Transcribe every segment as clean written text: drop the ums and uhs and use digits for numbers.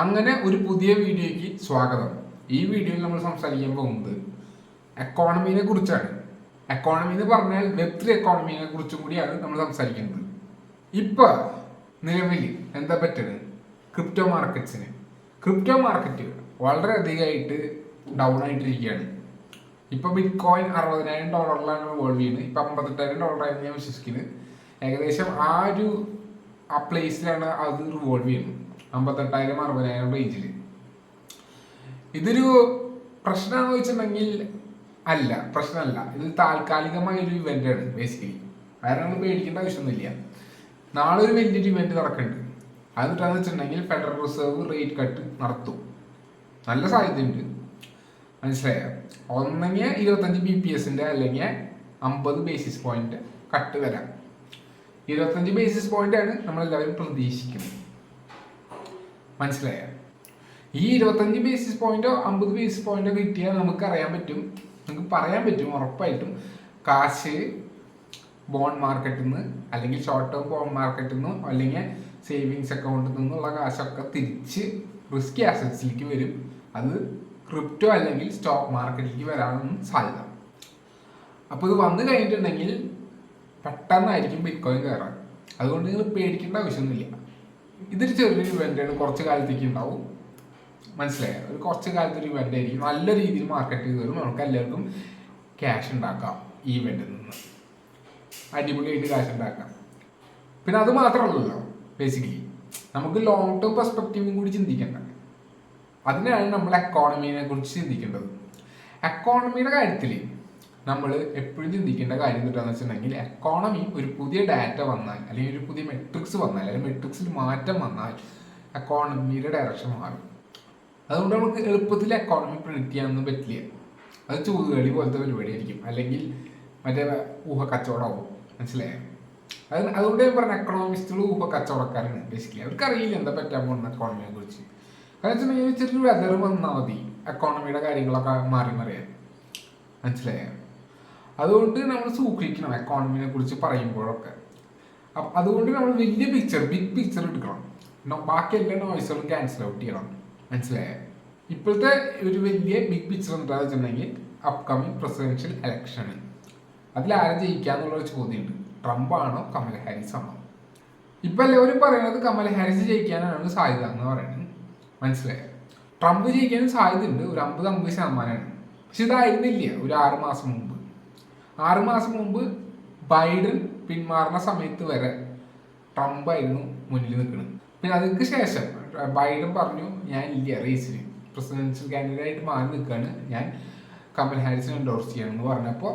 അങ്ങനെ ഒരു പുതിയ വീഡിയോയ്ക്ക് സ്വാഗതം. ഈ വീഡിയോയിൽ നമ്മൾ സംസാരിക്കാൻ പോകുന്നത് എക്കോണമിനെ കുറിച്ചാണ്. എക്കോണമി എന്ന് പറഞ്ഞാൽ വെബ്3 എക്കോണമിനെ കുറിച്ചും കൂടിയാണ് നമ്മൾ സംസാരിക്കുന്നത്. ഇപ്പൊ നിലവിൽ എന്താ പറ്റുന്നത് ക്രിപ്റ്റോ മാർക്കറ്റ്സിന്? ക്രിപ്റ്റോ മാർക്കറ്റ് വളരെയധികമായിട്ട് ഡൗൺ ആയിട്ടിരിക്കുകയാണ്. ഇപ്പൊ ബിറ്റ് കോയിൻ $60,000 റിവോൾവ് ചെയ്യുന്നത്. ഇപ്പൊ $58,000 ഞാൻ വിശ്വസിക്കുന്നത്. ഏകദേശം ആ പ്ലേസിലാണ് അത് റിവോൾവ് ചെയ്യുന്നത്. 58,000-60,000 റേഞ്ചിൽ. ഇതൊരു പ്രശ്നമാണെന്ന് വെച്ചിട്ടുണ്ടെങ്കിൽ അല്ല, പ്രശ്നമല്ല. ഇത് താൽക്കാലികമായ ഒരു ഇവന്റ് ആണ് ബേസിക്കലി. കാരണം പേടിക്കേണ്ട ആവശ്യമൊന്നുമില്ല. നാളെ ഒരു വലിയൊരു ഇവന്റ് നടക്കുന്നുണ്ട്. അത് എന്താണെന്ന് വെച്ചിട്ടുണ്ടെങ്കിൽ ഫെഡറൽ റിസർവ് റേറ്റ് കട്ട് നടത്തും. നല്ല സാധ്യതയുണ്ട്, മനസ്സിലായോ? ഒന്നെങ്കിൽ 25 BPS അല്ലെങ്കിൽ 50 ബേസിസ് പോയിന്റ് കട്ട് വരാം. 25 ബേസിസ് പോയിന്റ് ആണ് നമ്മളെല്ലാവരും പ്രതീക്ഷിക്കുന്നത്, മനസ്സിലായ? ഈ 25 ബേസിസ് പോയിന്റോ 50 ബേസിസ് പോയിന്റോ കിട്ടിയാൽ നമുക്ക് പറയാൻ പറ്റും ഉറപ്പായിട്ടും കാശ് ബോണ്ട് മാർക്കറ്റിൽ നിന്ന് അല്ലെങ്കിൽ ഷോർട്ട് ടേം ബോണ്ട് മാർക്കറ്റിൽ നിന്നും അല്ലെങ്കിൽ സേവിങ്സ് അക്കൗണ്ടിൽ നിന്നുള്ള കാശൊക്കെ തിരിച്ച് റിസ്കി ആസറ്റ്സിലേക്ക് വരും. അത് ക്രിപ്റ്റോ അല്ലെങ്കിൽ സ്റ്റോക്ക് മാർക്കറ്റിലേക്ക് വരാനൊന്നും സാധ്യത. അപ്പോൾ ഇത് വന്നു കഴിഞ്ഞിട്ടുണ്ടെങ്കിൽ പെട്ടെന്നായിരിക്കും ബിറ്റ് കോയിൻ കയറാൻ. അതുകൊണ്ട് നിങ്ങൾ പേടിക്കേണ്ട ആവശ്യമൊന്നുമില്ല. ഇതൊരു ചെറിയൊരു ഇവൻ്റാണ്, കുറച്ച് കാലത്തേക്ക് ഉണ്ടാവും, മനസ്സിലായോ? ഒരു കുറച്ച് കാലത്തൊരു ഇവൻ്റ് ആയിരിക്കും. നല്ല രീതിയിൽ മാർക്കറ്റ് കയറും. നമുക്ക് എല്ലാവർക്കും ക്യാഷ് ഉണ്ടാക്കാം. ഈ ഇവൻ്റിൽ നിന്ന് അടിപൊളിയായിട്ട് ക്യാഷ് ഉണ്ടാക്കാം. പിന്നെ അത് മാത്രമല്ലല്ലോ, ബേസിക്കലി നമുക്ക് ലോങ് ടേം പെർസ്പെക്റ്റീവും കൂടി ചിന്തിക്കേണ്ട. അതിനാണ് നമ്മൾ എക്കോണമിനെ കുറിച്ച് ചിന്തിക്കേണ്ടത്. എക്കോണമിയുടെ കാര്യത്തിൽ നമ്മൾ എപ്പോഴും ചിന്തിക്കേണ്ട കാര്യം എന്താണെന്ന് വെച്ചിട്ടുണ്ടെങ്കിൽ, എക്കോണമി ഒരു പുതിയ ഡാറ്റ വന്നാൽ അല്ലെങ്കിൽ ഒരു പുതിയ മെട്രിക്സ് വന്നാൽ അല്ലെങ്കിൽ മെട്രിക്സിൽ മാറ്റം വന്നാൽ എക്കോണമിയുടെ ഡയറക്ഷൻ മാറും. അതുകൊണ്ട് നമുക്ക് എളുപ്പത്തിൽ എക്കോണമി പ്രിഡിക്റ്റ് ചെയ്യാനൊന്നും പറ്റില്ല. അത് ചൂതുകളി പോലത്തെ പരിപാടിയായിരിക്കും, അല്ലെങ്കിൽ മറ്റേ ഊഹക്കച്ചവടമാവും, മനസ്സിലായോ? അതുകൊണ്ട് ഞാൻ പറഞ്ഞ എക്കണോമിസ്റ്റുകൾ ഊഹക്കച്ചവടക്കാരാണ് ബേസിക്കലി. അവർക്കറിയില്ല എന്താ പറ്റാൻ പോകുന്ന എക്കോണമിയെ കുറിച്ച്. കാരണം വെച്ചിട്ടുണ്ടെങ്കിൽ ചെറിയ വെതർ വന്നാൽ മതി എക്കോണമിയുടെ കാര്യങ്ങളൊക്കെ മാറി മറിയാൻ, മനസ്സിലായോ? അതുകൊണ്ട് നമ്മൾ സൂക്ഷിക്കണം എക്കോണമിനെ കുറിച്ച് പറയുമ്പോഴൊക്കെ. അതുകൊണ്ട് നമ്മൾ വലിയ ബിഗ് പിക്ചർ എടുക്കണം. ബാക്കി എല്ലാ നോയ്സുകളും ക്യാൻസൽ ഔട്ട് ചെയ്യണം, മനസ്സിലായോ? ഇപ്പോഴത്തെ ഒരു വലിയ ബിഗ് പിക്ചർ എന്താണെന്ന് വെച്ചിട്ടുണ്ടെങ്കിൽ അപ്കമിങ് പ്രസിഡൻഷ്യൽ ഇലക്ഷൻ. അതിലാരും ജയിക്കാന്നുള്ളൊരു ചോദ്യമുണ്ട്. ട്രംപ് ആണോ കമല ഹാരിസ് ആണോ? ഇപ്പം എല്ലാവരും പറയണത് കമല ഹാരിസ് ജയിക്കാനാണ് സാധ്യത എന്ന് പറയുന്നത്, മനസ്സിലായോ? ട്രംപ് ജയിക്കാനും സാധ്യതയുണ്ട്, ഒരു 50-50%. പക്ഷെ ഇതായിരുന്നില്ല ഒരു 6 മാസം മുമ്പ്. 6 മാസം മുമ്പ് ബൈഡൻ പിന്മാറുന്ന സമയത്ത് വരെ ട്രംപ് ആയിരുന്നു മുന്നിൽ നിൽക്കുന്നത്. പിന്നെ അതിന് ശേഷം ബൈഡൻ പറഞ്ഞു, ഞാൻ ഇല്ല റേസിൽ, പ്രസിഡൻഷ്യൽ കാൻഡിഡേറ്റ് മാറി നിൽക്കുകയാണ്, ഞാൻ കമൽ ഹാരിസിനെ എൻഡോഴ്സ് ചെയ്യണമെന്ന് പറഞ്ഞപ്പോൾ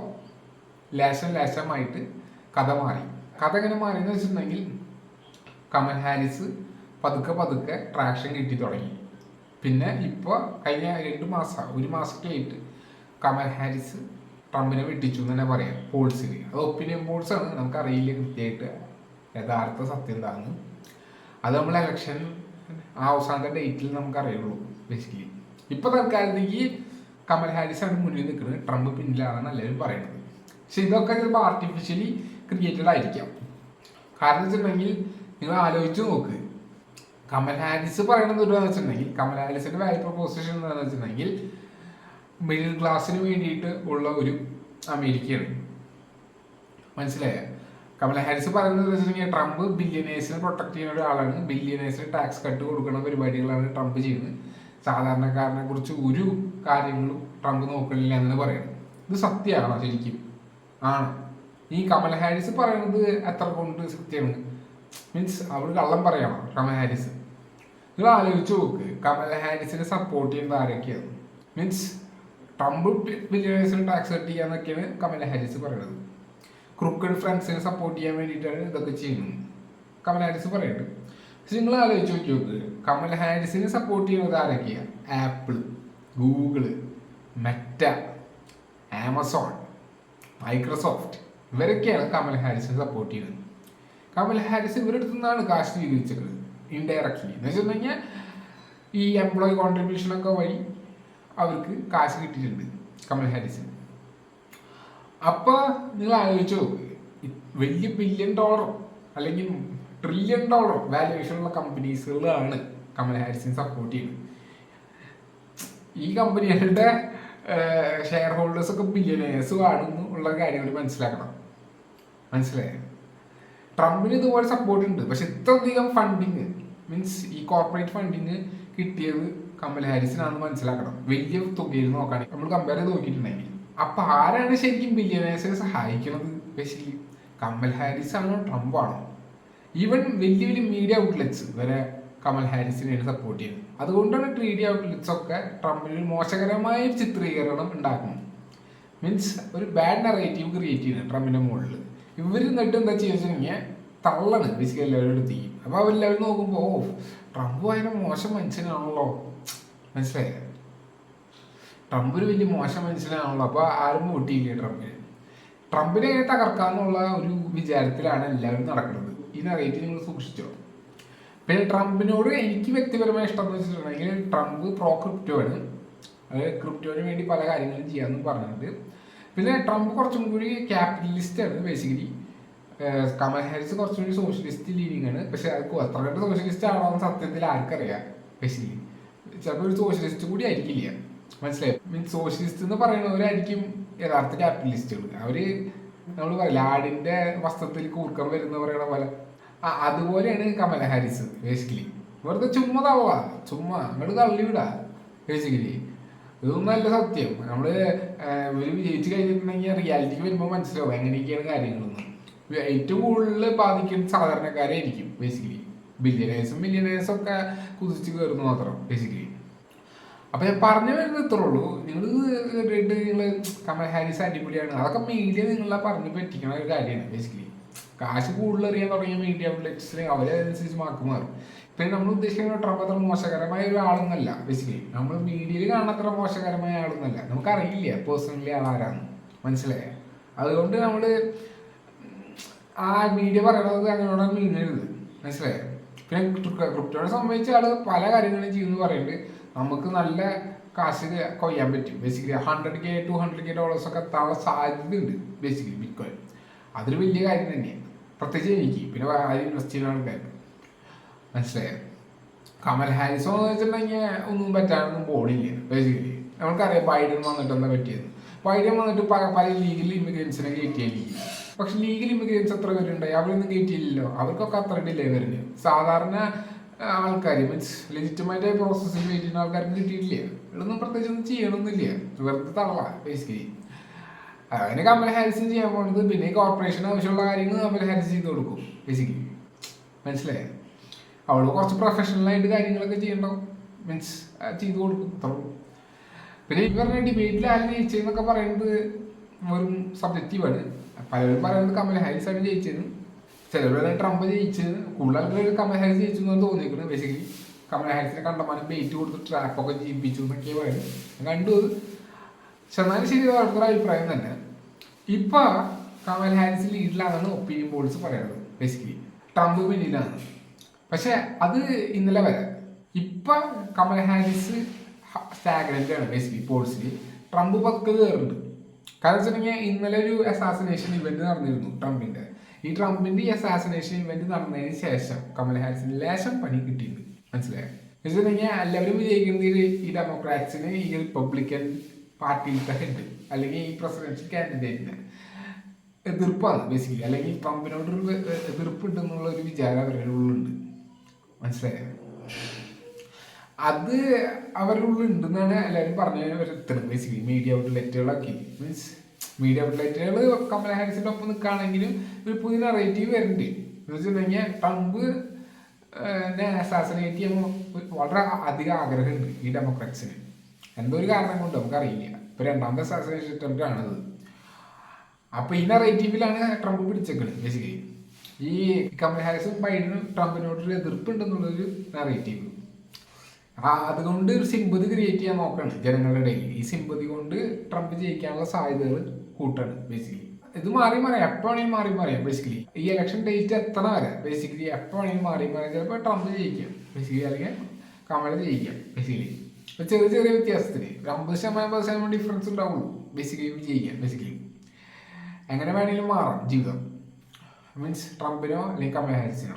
ലേശമായിട്ട് കഥ മാറി. കഥ എങ്ങനെ മാറിയെന്ന് വെച്ചിട്ടുണ്ടെങ്കിൽ, കമൽ ഹാരിസ് പതുക്കെ ട്രാക്ഷൻ കിട്ടി തുടങ്ങി. പിന്നെ ഇപ്പോൾ കഴിഞ്ഞ 2 മാസം 1 മാസമൊക്കെ ആയിട്ട് കമൽ ഹാരിസ് ട്രംപിനെ വെട്ടിച്ചു എന്ന് തന്നെ പറയാം പോൾസിൽ. അത് ഒപ്പീനിയൻ പോൾസാണ്, നമുക്കറിയില്ല കൃത്യമായിട്ട് യഥാർത്ഥ സത്യം എന്താണെന്ന്. അത് നമ്മൾ ഇലക്ഷൻ അവസാനത്തെ ഡേറ്റിൽ നമുക്കറിയുള്ളൂ ബേസിക്കലി. ഇപ്പോൾ തൽക്കാലത്തേക്ക് കമൽ ഹാരിസ് ആണ് മുന്നിൽ നിൽക്കുന്നത്, ട്രംപ് പിന്നിലാണെന്ന് എല്ലാവരും പറയുന്നത്. പക്ഷെ ഇതൊക്കെ ചിലപ്പോൾ ആർട്ടിഫിഷ്യലി ക്രിയേറ്റഡ് ആയിരിക്കാം. കാരണം വെച്ചിട്ടുണ്ടെങ്കിൽ നിങ്ങൾ ആലോചിച്ച് നോക്ക്, കമൽ ഹാരിസ് പറയണത് എന്താണെന്ന് വെച്ചിട്ടുണ്ടെങ്കിൽ, കമൽ ഹാരിസിന്റെ വാല്യൂ പ്രൊപ്പോസിഷൻ എന്താണെന്ന് വെച്ചിട്ടുണ്ടെങ്കിൽ മിഡിൽ ക്ലാസ്സിന് വേണ്ടിയിട്ട് ഉള്ള ഒരു അമേരിക്കയാണ്, മനസ്സിലായോ? കമല ഹാരിസ് പറയുന്നത് വെച്ചിട്ടുണ്ടെങ്കിൽ ട്രംപ് ബില്യനേഴ്സിനെ പ്രൊട്ടക്ട് ചെയ്യുന്ന ഒരാളാണ്, ബില്യനേഴ്സിന് ടാക്സ് കട്ട് കൊടുക്കുന്ന പരിപാടികളാണ് ട്രംപ് ചെയ്യുന്നത്, സാധാരണക്കാരനെ കുറിച്ച് ഒരു കാര്യങ്ങളും ട്രംപ് നോക്കണില്ല എന്ന് പറയുന്നത്. ഇത് സത്യമാണോ? ശരിക്കും ആണ്. ഈ കമല ഹാരിസ് പറയുന്നത് എത്ര കൊണ്ട് സത്യമാണ്? മീൻസ് അവൾ കള്ളം പറയണോ കമല ഹാരിസ്? നിങ്ങൾ ആലോചിച്ച് നോക്ക്, കമല ഹാരിസിനെ സപ്പോർട്ട് ചെയ്യുന്നത് ആരൊക്കെയാണ്? മീൻസ് ട്രംപ് ബില്യനേഴ്സിന് ടാക്സ് കട്ട് ചെയ്യാന്നൊക്കെയാണ് കമല ഹാരിസ് പറയുന്നത്. ക്രൂക്കഡ് ഫ്രണ്ട്സിനെ സപ്പോർട്ട് ചെയ്യാൻ വേണ്ടിയിട്ടാണ് ഇതൊക്കെ ചെയ്യുന്നത് കമൽ ഹാരിസ് പറയുന്നത്. പക്ഷെ നിങ്ങൾ ആലോചിച്ച് നോക്കി, കമൽ ഹാരിസിനെ സപ്പോർട്ട് ചെയ്യുന്നത് ആരൊക്കെയാണ്? Apple, Google, Meta, Amazon, Microsoft, ഇവരൊക്കെയാണ് കമൽ ഹാരിസിനെ സപ്പോർട്ട് ചെയ്യുന്നത്. കമൽ ഹാരിസ് ഇവരുടെ അടുത്ത് നിന്നാണ് കാശ് സ്വീകരിച്ചത് ഇൻഡയറക്ട്ലി. എന്ന് വെച്ചിട്ടുണ്ടെങ്കിൽ ഈ എംപ്ലോയി കോൺട്രിബ്യൂഷനൊക്കെ വഴി അവർക്ക് കാശ് കിട്ടിയിട്ടുണ്ട് കമൽ ഹാരിസിന്. അപ്പോൾ നിങ്ങൾ ആലോചിച്ച് നോക്ക്, വലിയ $1 ബില്യൺ അല്ലെങ്കിൽ $1 ട്രില്യൺ വാല്യുവേഷനുള്ള കമ്പനീസുകളാണ് കമല ഹാരിസിനെ സപ്പോർട്ട് ചെയ്യുന്നത്. ഈ കമ്പനികളുടെ ഷെയർ ഹോൾഡേഴ്സ് ഒക്കെ ബില്യനേഴ്സും ആണെന്ന് ഉള്ള കാര്യം കൂടി മനസ്സിലായോ? ട്രംപിന് ഇതുപോലെ സപ്പോർട്ട് ഉണ്ട്, പക്ഷെ ഇത്രയധികം ഫണ്ടിങ് മീൻസ് ഈ കോർപ്പറേറ്റ് ഫണ്ടിങ് കിട്ടിയത് കമല ഹാരിസിനാണെന്ന് മനസ്സിലാക്കണം. വലിയ തുകയിൽ നോക്കുകയാണെങ്കിൽ നമ്മൾ കമ്പയർ ചെയ്ത് നോക്കിയിട്ടുണ്ടെങ്കിൽ. അപ്പൊ ആരാണ് ശരിക്കും ബില്യനേഴ്സിനെ സഹായിക്കുന്നത്? ബേസിക്കലി കമൽ ഹാരിസ് ആണോ ട്രംപ് ആണോ? ഈവൻ വലിയ വലിയ മീഡിയ ഔട്ട്ലെറ്റ്സ് വരെ കമൽ ഹാരിസിനെയാണ് സപ്പോർട്ട് ചെയ്യുന്നത്. അതുകൊണ്ടാണ് മീഡിയ ഔട്ട്ലെറ്റ്സ് ഒക്കെ ട്രംപിന് മോശകരമായ ഒരു ചിത്രീകരണം ഉണ്ടാക്കുന്നത്. മീൻസ് ഒരു ബാഡ് നറേറ്റീവ് ക്രിയേറ്റ് ചെയ്യുന്നത് ട്രംപിന്റെ മുകളിൽ. ഇവർ എന്നിട്ട് എന്താ ചെയ്യുക തള്ളണ് ബേസിക്കലി എല്ലാവരും എടുത്തേക്കും. അപ്പൊ അവരെല്ലാവരും നോക്കുമ്പോ ട്രംപ് ഭയങ്കര മോശം മനുഷ്യനാണല്ലോ, മനസ്സിലായ? ട്രംപ് ഒരു വലിയ മോശം മനുഷ്യനാണല്ലോ, അപ്പൊ ആരും വോട്ട് ചെയ്യില്ലേ ട്രംപിനെ എങ്ങനെ തകർക്കാന്നുള്ള ഒരു വിചാരത്തിലാണ് എല്ലാവരും നടക്കുന്നത്. ഈ നറേറ്റീവ് നിങ്ങൾ സൂക്ഷിച്ചോ. പിന്നെ ട്രംപിനോട് എനിക്ക് വ്യക്തിപരമായ ഇഷ്ടം എന്ന് വെച്ചിട്ടുണ്ടെങ്കിൽ ട്രംപ് പ്രോ ക്രിപ്റ്റോ ആണ്. അതായത് ക്രിപ്റ്റോന് വേണ്ടി പല കാര്യങ്ങളും ചെയ്യാമെന്ന് പറഞ്ഞിട്ടുണ്ട്. പിന്നെ ട്രംപ് കുറച്ചും കൂടി ക്യാപിറ്റലിസ്റ്റ് ആണ് ബേസിക്കലി. കമൽ ഹാരിസ് കുറച്ചും കൂടി സോഷ്യലിസ്റ്റ് ലീനിങ് ആണ്. പക്ഷെ അത് അത്ര കണ്ട് സോഷ്യലിസ്റ്റ് ആണോ സത്യത്തിൽ ആർക്കറിയാം. ബേസിക്കലി ചിലപ്പോൾ ഒരു സോഷ്യലിസ്റ്റ് കൂടി ആയിരിക്കില്ല, മനസ്സിലായി? മീൻസ് സോഷ്യലിസ്റ്റ് എന്ന് പറയുന്നവരായിരിക്കും യഥാർത്ഥ ക്യാപിറ്റലിസ്റ്റുകൾ. അവര് നമ്മൾ പറയില്ല ആടിന്റെ വസ്ത്രത്തിൽ കൂർക്കം വരുന്ന പറയണ പോലെ, അതുപോലെയാണ് കമല ഹാരിസ് ബേസിക്കലി. വെറുതെ ചുമ്മാ അങ്ങോട്ട് തള്ളിവിടാ ബേസിക്കലി. ഇതൊന്നും അല്ല സത്യം. നമ്മള് ഒരു വിജയിച്ച് കഴിഞ്ഞിട്ടുണ്ടെങ്കിൽ റിയാലിറ്റിക്ക് വരുമ്പോൾ മനസ്സിലാവും എങ്ങനെയൊക്കെയാണ് കാര്യങ്ങളൊന്നും. ഏറ്റവും കൂടുതൽ ബാധിക്കുന്ന സാധാരണക്കാരായിരിക്കും ബേസിക്കലി. മില്യനേഴ്സും ഒക്കെ കുതിച്ച് കയറുന്നു മാത്രം ബേസിക്കലി. അപ്പൊ ഞാൻ പറഞ്ഞു വരുന്നത് ഇത്രേ ഉള്ളൂ. നിങ്ങൾ കമൽ ഹാരിസ് അടിപൊളിയാണ്, അതൊക്കെ മീഡിയ നിങ്ങളെ പറഞ്ഞു പറ്റിക്കണ ഒരു കാര്യമാണ് ബേസിക്കലി. കാശ് കൂടുതൽ അറിയാൻ തുടങ്ങിയ മീഡിയ ഔട്ട്ലെറ്റ്സിന് അവരനുസരിച്ച് മാർക്ക് മാറും. പിന്നെ നമ്മൾ ഉദ്ദേശിക്കുന്ന ട്രംപ് അത്ര മോശകരമായ ഒരു ആളൊന്നല്ല ബേസിക്കലി. നമ്മൾ മീഡിയയിൽ കാണുന്ന അത്ര മോശകരമായ ആളൊന്നല്ല. നമുക്കറിയില്ല പേഴ്സണലി ആളാരാന്ന്, മനസ്സിലായ? അതുകൊണ്ട് നമ്മൾ ആ മീഡിയ പറയണത് അങ്ങനെയോടാണ് മീനരുത്, മനസ്സിലായോ? പിന്നെ ക്രിപ്റ്റോനെ സംബന്ധിച്ച ആള് പല കാര്യങ്ങളും ചെയ്യുന്നു പറയുന്നുണ്ട്. നമുക്ക് നല്ല കാശ് കൊയ്യാൻ പറ്റും ബേസിക്കലി. 100K $200K ഒക്കെ എത്താനുള്ള സാധ്യതയുണ്ട് ബേസിക്കലി ബിറ്റ്കോയിൻ. അതൊരു വലിയ കാര്യം തന്നെയാണ്, പ്രത്യേകിച്ച് എനിക്ക്. പിന്നെ ആരും ഇൻവെസ്റ്റ് ചെയ്യുന്ന ആൾക്കാർക്ക്, മനസ്സിലായോ? കമൽ ഹാരിസ് എന്ന് വെച്ചിട്ടുണ്ടെങ്കിൽ ഒന്നും പറ്റാനൊന്നും പോണില്ല ബേസിക്കലി. നമുക്കറിയാം ബൈഡൻ വന്നിട്ട് എന്താ പറ്റിയത്. ബൈഡൻ വന്നിട്ട് പല ലീഗൽ ഇമിഗ്രൻസിനെ കയറ്റിയില്ല. പക്ഷെ ലീഗൽ ഇമിഗ്രൻസ് എത്ര പേരുണ്ടായി? അവരൊന്നും കയറ്റിയില്ലല്ലോ. അവർക്കൊക്കെ അത്ര ഡിലേ വരുന്നത്. സാധാരണ ആൾക്കാർ മീൻസ് ലെജിറ്റമേറ്റ് പ്രോസസ്സിൽ വെയിറ്റ് ചെയ്യുന്ന ആൾക്കാർക്ക് കിട്ടിയിട്ടില്ല. ഇതൊന്നും പ്രത്യേകിച്ച് ഒന്നും ചെയ്യണമെന്നില്ല, വെറുതെ തള്ള ബേസിക്കലി. അതിന് കമൽ ഹാരിസും ചെയ്യാൻ പോകുന്നത്. പിന്നെ കോർപ്പറേഷൻ ആവശ്യമുള്ള കാര്യങ്ങൾ കമൽ ഹാരിസ് ചെയ്ത് കൊടുക്കും ബേസിക്കലി, മനസ്സിലായോ? അവള് കുറച്ച് പ്രൊഫഷണലായിട്ട് കാര്യങ്ങളൊക്കെ ചെയ്യണ്ടാവും, മീൻസ് ചെയ്ത് കൊടുക്കും, അത്രയും. പിന്നെ ഈ പറഞ്ഞ ഡിബേറ്റിൽ ആരും ജയിച്ചതെന്നൊക്കെ പറയുന്നത് വെറും സബ്ജക്റ്റീവാണ്. പലരും പറയുന്നത് കമൽ ഹാരിസ് ആണ് ജയിച്ചത്, ചിലർ ട്രംപ് ജയിച്ചത്. കൂടുതൽ ആൾക്കാർ കമൽ ഹാരിസ് ജയിച്ചു എന്നാണ് തോന്നിയിരിക്കുന്നത് ബേസിക്കലി. കമൽ ഹാരിസിനെ കണ്ടമാനം ബെയിറ്റ് കൊടുത്ത് ട്രാപ്പൊക്കെ ജീവിപ്പിച്ചു എന്നൊക്കെ പറയുന്നത് കണ്ടു. പക്ഷെ എന്നാലും ശരി, അവർക്കൊരു അഭിപ്രായം തന്നെ. ഇപ്പൊ കമൽ ഹാരിസ് ലീഡിലാണെന്ന് ഒപ്പീനിയൻ പോൾസ് പറയുന്നത് ബേസിക്കലി. ട്രംപ് പിന്നിലാണ്. പക്ഷെ അത് ഇന്നലെ വരെ. ഇപ്പൊ കമൽ ഹാരിസ് സ്റ്റാഗ്നന്റ് ആണ് ബേസിക്കലി പോൾസിൽ. ട്രംപ് പത്ത് കയറുന്നുണ്ട്. കാരണം വെച്ചിട്ടുണ്ടെങ്കിൽ ഇന്നലെ ഒരു അസാസിനേഷൻ ഇവന്റ് നടന്നിരുന്നു ട്രംപിന്റെ. ഈ ട്രംപിന്റെ ഈ അസാസിനേഷൻ ഇവന്റ് നടന്നതിന് ശേഷം കമൽ ഹാരിസിന് ലേശം പണി കിട്ടിയിട്ടുണ്ട്, മനസ്സിലായോ? വെച്ചിട്ടുണ്ടെങ്കിൽ എല്ലാവരും വിജയിക്കുന്നത് ഈ ഡെമോക്രാറ്റ്സിന് ഈ റിപ്പബ്ലിക്കൻ പാർട്ടിയിലത്തെ ഹെഡ് അല്ലെങ്കിൽ ഈ പ്രസിഡൻഷ്യൽ കാൻഡിഡേറ്റിന് എതിർപ്പാണ് ബേസിക്കലി. അല്ലെങ്കിൽ ട്രംപിനോടൊരു എതിർപ്പുണ്ടെന്നുള്ള ഒരു വിചാരം അവരുടെ ഉള്ളുണ്ട്, മനസ്സിലായോ? അത് അവരുടെ ഉള്ളുണ്ടെന്നാണ് എല്ലാവരും പറഞ്ഞു വരുത്തുന്നത് ബേസിക്കലി. മീഡിയ ഔട്ട്ലെറ്റുകളൊക്കെ മീൻസ് മീഡിയ ഔട്ട്ലെറ്റുകൾ കമൽ ഹാരിസിന്റെ ഒപ്പം നിൽക്കുകയാണെങ്കിലും ഒരു പുതിയ നറേറ്റീവ് വരുന്നുണ്ട്. എന്ന് വെച്ചിട്ടുണ്ടെങ്കിൽ ട്രംപ് അസാസിനേറ്റ് ചെയ്യുമ്പോൾ വളരെ അധികം ആഗ്രഹമുണ്ട് ഈ ഡെമോക്രാറ്റ്സിന്. എന്തോ ഒരു കാരണം കൊണ്ട് നമുക്കറിയില്ല. ഇപ്പൊ രണ്ടാമത്തെ അസാസിനേഷൻ അറ്റംപ്റ്റ് ആണത്. അപ്പൊ ഈ നറേറ്റീവിലാണ് ട്രംപ് പിടിച്ചേക്കുന്നത് ബേസിക്കലി. ഈ കമൽ ഹാരിസും ബൈഡനും ട്രംപിനോടൊരു എതിർപ്പുണ്ടെന്നുള്ളൊരു നറേറ്റീവ്. അതുകൊണ്ട് ഒരു സിമ്പതി ക്രിയേറ്റ് ചെയ്യാൻ നോക്കുകയാണ് ജനങ്ങളുടെ ഇടയിൽ. ഈ സിമ്പതി കൊണ്ട് ട്രംപ് ജയിക്കാനുള്ള സാധ്യതകൾ കൂട്ടാണ് ബേസിക്കലി. ഇത് മാറി മറിയാം, എപ്പോ വേണമെങ്കിലും മാറി മറിയാം ബേസിക്കലി. ഈ ഇലക്ഷൻ ഡേറ്റ് എത്തണ വരെ ബേസിക്കലി എപ്പോ വേണമെങ്കിലും മാറി മറിയാം. ചിലപ്പോൾ ട്രംപ് ജയിക്കാം ബേസിക്കലി, അല്ലെങ്കിൽ കമൽ ജയിക്കാം ബേസിക്കലി. ചെറിയ ചെറിയ വ്യത്യാസത്തിന് 50% ഡിഫറൻസ് ഉണ്ടാവുള്ളൂ ബേസിക്കലി ജയിക്കാം ബേസിക്കലി. എങ്ങനെ വേണമെങ്കിലും മാറാം ജീവിതം, മീൻസ് ട്രംപിനോ അല്ലെങ്കിൽ കമൽ ഹാരിസിനോ.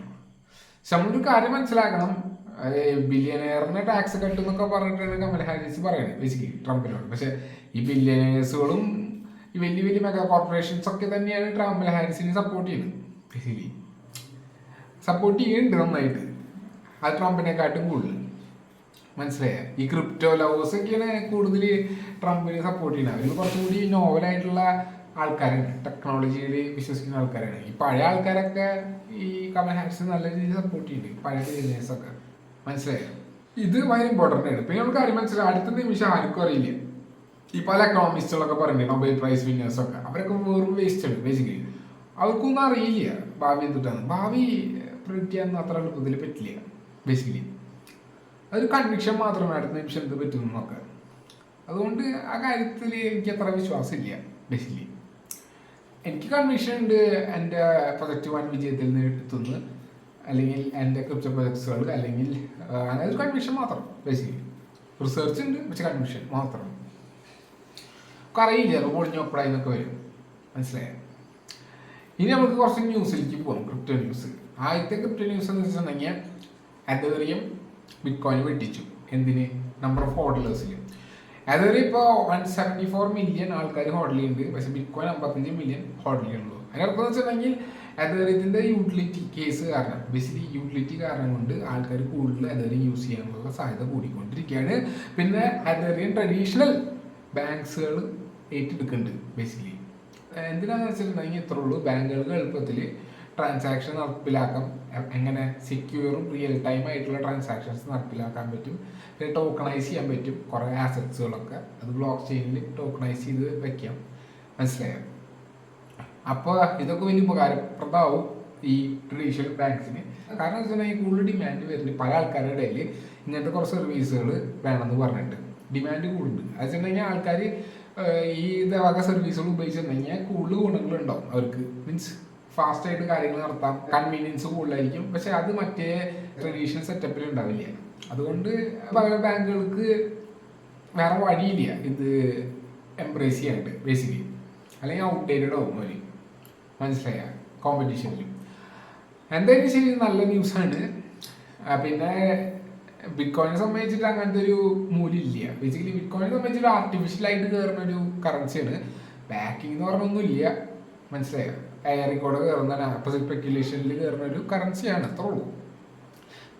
പക്ഷെ നമ്മളൊരു കാര്യം മനസ്സിലാക്കണം, ബില്യനെയറിന് ടാക്സ് കട്ട് എന്നൊക്കെ പറഞ്ഞിട്ടാണ് കമല ഹാരിസ് പറയുന്നത് ബേസിക്കലി ട്രംപിനോട്. പക്ഷെ ഈ ബില്യനേഴ്സുകളും ഈ വലിയ വലിയ മെഗാ കോർപ്പറേഷൻസ് ഒക്കെ തന്നെയാണ് കമല ഹാരിസിനെ സപ്പോർട്ട് ചെയ്യുന്നത്. ബേസിക്കലി സപ്പോർട്ട് ചെയ്യുന്നുണ്ട് നന്നായിട്ട്, അത് ട്രംപിനെക്കാട്ടും കൂടുതൽ. മനസ്സിലായ ഈ ക്രിപ്റ്റോ ലവേഴ്സ് ഒക്കെയാണ് കൂടുതൽ ട്രംപിനെ സപ്പോർട്ട് ചെയ്യുന്നത്. അവർ കുറച്ചുകൂടി നോവലായിട്ടുള്ള ആൾക്കാരാണ്, ടെക്നോളജിയിൽ വിശ്വസിക്കുന്ന ആൾക്കാരാണ്. ഈ പഴയ ആൾക്കാരൊക്കെ ഈ കമൽ ഹാരിസ് നല്ല രീതിയിൽ സപ്പോർട്ട് ചെയ്യുന്നുണ്ട്, പഴയ ബിസിനസ്സൊക്കെ. മനസ്സിലായോ? ഇത് ഭയങ്കര ഇമ്പോർട്ടൻ്റ് ആണ്. പിന്നെ നമുക്ക് കാര്യം മനസ്സിലായി, അടുത്ത നിമിഷം ആർക്കും അറിയില്ല. ഈ പല എക്കണോമിസ്റ്റുകളൊക്കെ പറയുന്നുണ്ട് നൊബേൽ പ്രൈസ് വിന്നേഴ്സൊക്കെ, അവരൊക്കെ വെറും വേസ്റ്റ് ആണ് ബേസിക്കലി. അവർക്കൊന്നും അറിയില്ല ഭാവി എന്തിട്ടാണ്. ഭാവി പ്രിഡിക്റ്റ് ചെയ്യാൻ അത്ര എളുപ്പത്തിൽ പറ്റില്ല ബേസിക്കലി. അതൊരു കൺവിക്ഷൻ മാത്രമാണ് അടുത്ത നിമിഷം എന്ത് പറ്റുമെന്നൊക്കെ. അതുകൊണ്ട് ആ കാര്യത്തിൽ എനിക്ക് അത്ര വിശ്വാസമില്ല ബേസിക്കലി. എനിക്ക് കൺവിക്ഷൻ ഉണ്ട് എൻ്റെ പ്രൊജക്റ്റ് വൻ വിജയത്തിൽ നിന്ന് എത്തുന്നു, അല്ലെങ്കിൽ എൻ്റെ ക്രിപ്റ്റോ പ്രൊജക്ട്സുകൾ, അല്ലെങ്കിൽ അങ്ങനെ ഒരു കൺവിക്ഷൻ മാത്രം ബേസിക്കലി. റിസർച്ച് ഉണ്ട്, പക്ഷെ കൺവിക്ഷൻ മാത്രം. അറിയില്ല പൊളിഞ്ഞു ഒപ്പടായി എന്നൊക്കെ വരും. മനസ്സിലായോ? ഇനി നമുക്ക് കുറച്ച് ന്യൂസിലേക്ക് പോകാം, ക്രിപ്റ്റോ ന്യൂസ്. ആദ്യത്തെ ക്രിപ്റ്റോ ന്യൂസ് എന്ന് വെച്ചിട്ടുണ്ടെങ്കിൽ എതേറിയം ബിറ്റ്കോയിൻ വെട്ടിച്ചു. എന്തിന്? നമ്പർ ഓഫ് ഹോൾഡേഴ്സിൽ. അതൊരു ഇപ്പോൾ 174 മില്യൺ ആൾക്കാർ ഹോൾഡ് ചെയ്യുന്നുണ്ട്, പക്ഷെ ബിറ്റ്കോയിൻ 55 മില്യൺ ഹോൾഡ് ചെയ്യുന്നുള്ളൂ. അതിനർത്ഥം എന്ന് വെച്ചിട്ടുണ്ടെങ്കിൽ എതേറിയത്തിൻ്റെ യൂട്ടിലിറ്റി കേസ് കാരണം, ബേസിക്കലി യൂട്ടിലിറ്റി കാരണം കൊണ്ട് ആൾക്കാർ കൂടുതൽ എതേറിയം യൂസ് ചെയ്യാനുള്ള സാധ്യത കൂടിക്കൊണ്ടിരിക്കുകയാണ്. പിന്നെ എതേറിയം ട്രഡീഷണൽ ബാങ്ക്സുകൾ ഏറ്റെടുക്കുന്നുണ്ട് ബേസിക്കലി. എന്തിനാണെന്ന് വെച്ചിട്ടുണ്ടെങ്കിൽ ഇത്രേ ഉള്ളൂ, ബാങ്കുകൾക്ക് എളുപ്പത്തിൽ ട്രാൻസാക്ഷൻ നടപ്പിലാക്കാം. എങ്ങനെ? സെക്യൂറും റിയൽ ടൈം ആയിട്ടുള്ള ട്രാൻസാക്ഷൻസ് നടപ്പിലാക്കാൻ പറ്റും. പിന്നെ ടോക്കണൈസ് ചെയ്യാൻ പറ്റും കുറേ ആസറ്റ്സുകളൊക്കെ. അത് ബ്ലോക്ക് ചെയിനിൽ ടോക്കണൈസ് ചെയ്ത് വെക്കാം. മനസ്സിലായോ? അപ്പോൾ ഇതൊക്കെ വലിയ ഉപകാരപ്രദമാവും ഈ ട്രഡീഷണൽ ബാങ്ക്സിന്. കാരണം വെച്ചിട്ടുണ്ടെങ്കിൽ കൂടുതൽ ഡിമാൻഡ് വരുന്നുണ്ട് പല ആൾക്കാരുടെ ഇടയിൽ. ഇങ്ങനത്തെ കുറച്ച് സർവീസുകൾ വേണമെന്ന് പറഞ്ഞിട്ട് ഡിമാൻഡ് കൂടുന്നുണ്ട്. അത് വെച്ചിട്ടുണ്ടെങ്കിൽ ആൾക്കാർ ഈ വക സർവീസുകൾ ഉപയോഗിച്ചിട്ടുണ്ടെങ്കിൽ കൂടുതൽ ഗുണങ്ങളുണ്ടാവും അവർക്ക്. മീൻസ് ഫാസ്റ്റായിട്ട് കാര്യങ്ങൾ നടത്താം, കൺവീനിയൻസ് കൂടുതലായിരിക്കും. പക്ഷെ അത് മറ്റേ ട്രഡീഷണൽ സെറ്റപ്പിൽ ഉണ്ടാവില്ല. അതുകൊണ്ട് പല ബാങ്കുകൾക്ക് വേറെ വഴിയില്ല ഇത് എംബ്രേസ് ചെയ്യാനായിട്ട് ബേസിക്കലി. അല്ലെങ്കിൽ ഔട്ട്ഡേറ്റഡ് ആവും അവർ. മനസ്സിലായ? കോമ്പറ്റീഷനിൽ. എന്തായാലും ശരി, നല്ല ന്യൂസാണ്. പിന്നെ ബിറ്റ്കോയിനെ സംബന്ധിച്ചിട്ട് അങ്ങനത്തെ ഒരു മൂല്യമില്ല ബേസിക്കലി. ബിറ്റ്കോയിനെ സംബന്ധിച്ചിട്ട് ആർട്ടിഫിഷ്യലായിട്ട് കയറുന്ന ഒരു കറൻസിയാണ്. ബാക്കിംഗ് എന്ന് പറഞ്ഞൊന്നുമില്ല. മനസ്സിലായോ? എയറിക്കോടെ കയറുന്ന സ്പെക്കുലേഷനിൽ കയറുന്ന ഒരു കറൻസിയാണ്, അത്രേ ഉള്ളൂ.